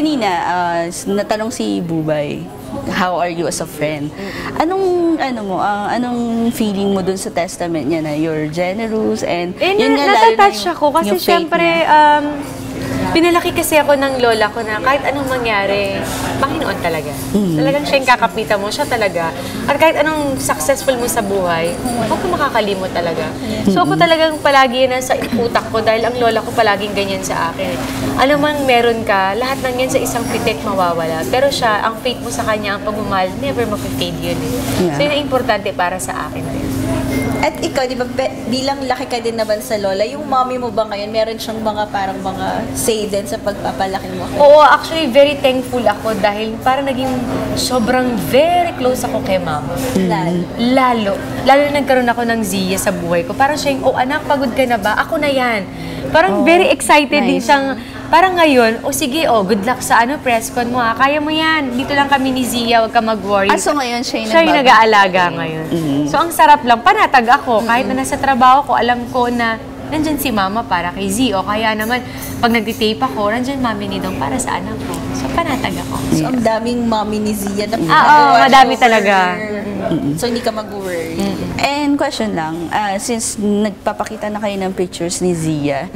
kanina, natanong si Bubay, how are you as a friend? Anong feeling mo dun sa testament niya na you're generous and yun nga, natatouch ako kasi syempre pinalaki kasi ako ng lola ko na kahit anong mangyari, Panginoon talaga. Talagang siya yung kakapita mo, siya talaga. At kahit anong successful mo sa buhay, huwag ka makakalimot talaga. So ako talagang palagi yan sa utak ko dahil ang lola ko palaging ganyan sa akin. Ano man meron ka, lahat ng yan sa isang pitik mawawala. Pero siya, ang faith mo sa kanya, ang pagmamahal, never mag-fade yun eh. So yun ang importante para sa akin rin. At ikaw, di ba, bilang laki ka din naman sa lola, yung mommy mo ba ngayon, meron siyang mga parang mga say din sa pagpapalaki mo? Oo, actually, very thankful ako dahil parang naging sobrang very close ako kay mama. Lalo na nagkaroon ako ng Zia sa buhay ko. Parang siya yung, oh anak, pagod ka na ba? Ako na yan. Parang very excited din siyang, parang ngayon, sige, good luck sa press con mo ha. Kaya mo yan. Dito lang kami ni Zia, huwag ka mag-worry. So ngayon, siya yung nag-aalaga ngayon. So ang sarap lang, panatag ako. Kahit na nasa trabaho ko, alam ko na nandyan si mama para kay Z. O kaya naman, pag nagtitape ako, nandyan mami ni Dong para sa anak ko. So panatag ako. So ang daming mami ni Zia na madami talaga. So hindi ka mag-worry. And question lang, since nagpapakita na kayo ng pictures ni Zia,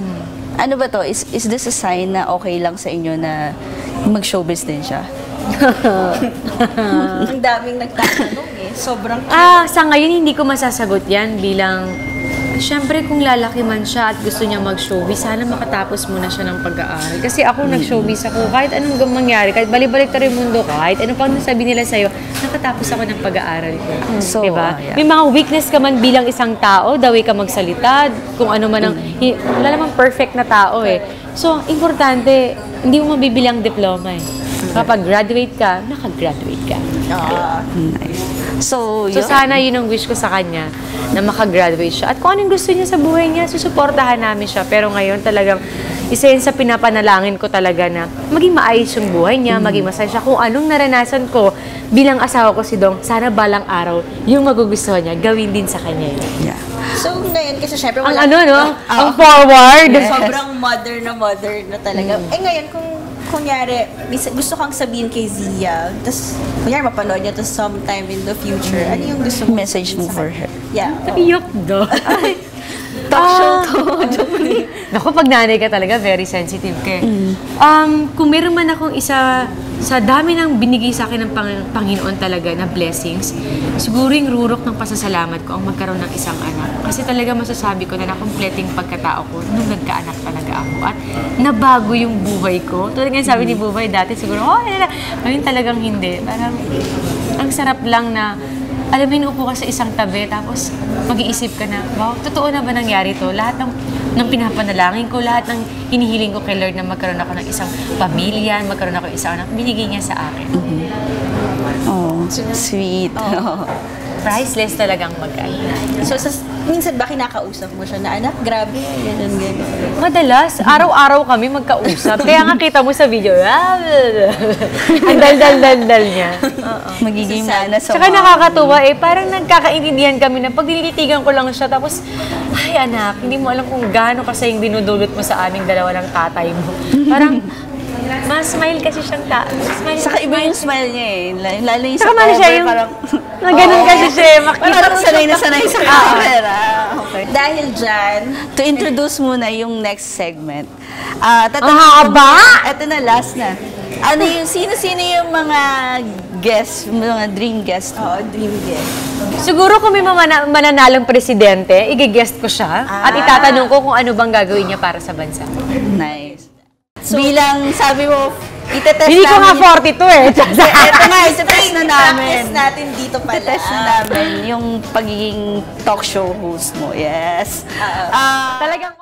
ano ba to? Is this a sign na okay lang sa inyo na mag-showbiz din siya? Ang daming nagtatanong eh. Sobrang sa ngayon hindi ko masasagot yan bilang siyempre kung lalaki man siya at gusto niya mag-showbiz, sana makatapos muna siya ng pag-aaral. Kasi ako nag-showbiz ako, kahit anong mangyari, kahit balik-balik yung mundo, kahit ano pang nasabi nila sa'yo, nakatapos ako ng pag-aaral ko. So, diba? May mga weakness ka man bilang isang tao, the way ka magsalita, kung ano man ang, wala namang perfect na tao eh. So, importante, hindi mo mabibili ang diploma eh. Kapag graduate ka, nakagraduate ka. Nice. So sana yun ang wish ko sa kanya, na makagraduate siya. At kung anong gusto niya sa buhay niya, susuportahan namin siya. Pero ngayon talagang, isa yun sa pinapanalangin ko talaga na maging maayos yung buhay niya, maging masaya siya. Kung anong naranasan ko bilang asawa ko si Dong, sana balang araw, yung magugustuhan niya, gawin din sa kanya yun. Yeah. So ngayon, kasi syempre ang ang forward. Sobrang mother na talaga. Eh ngayon, kung kunyari, gusto kang sabihin kay Zia, tapos, kunyari, mapanood niya to sometime in the future, ano yung gusto mo? Message mo for her. Yeah. Iyok do. Talk show to. Naku, pag nanay ka talaga, very sensitive ka. Kung meron man akong isa, sa dami ng binigay sa akin ng Panginoon talaga na blessings, siguro yung rurok ng pasasalamat ko ang magkaroon ng isang anak. Kasi talaga masasabi ko na nakompleting pagkatao ko nung nagkaanak talaga ako. At nabago yung buhay ko. Tulad nga sabi ni Bubay dati, siguro, ngayon talagang hindi. Parang, ang sarap lang na alam mo, inuupo ka sa isang tabi, tapos mag-iisip ka na, wow, totoo na ba nangyari to? Lahat ng pinapanalangin ko, lahat ng hinihiling ko kay Lord na magkaroon ako ng isang pamilya, magkaroon ako ng isang anak, binigay niya sa akin. Oh, sweet. Priceless talagang mag-anak. So, minsan ba kinakausap mo siya na, anak, grabe, ganyan. Madalas, araw-araw kami magkausap. Kaya nga kita mo sa video, ang dal-dal-dal niya. Magiging mana sa Tsaka nakakatuwa parang nagkakaintindihan kami na pag dinilitigan ko lang siya, tapos, ay anak, hindi mo alam kung gaano kasi yung dinudulot mo sa aming dalawa ng tatay mo. Parang, mas-smile kasi siyang Saka iba yung smile niya lalo yung sa cover, yung parang, na ganun kasi siya, makita parang sanay na sanay sa camera. Okay. Dahil dyan, To introduce muna yung next segment. Haba! Ito na, last na. Ano yung, sino-sino yung mga guests, mga dream guests mo? dream guest. Siguro kung may mananalong presidente, i-guest ko siya at itatanong ko kung ano bang gagawin niya para sa bansa. Nice. So, bilang sabi mo, itetest Hindi ko nga 42 Ito nga, itetest na namin. Practice natin dito pala. Itetest na namin yung pagiging talk show host mo. Yes. Talagang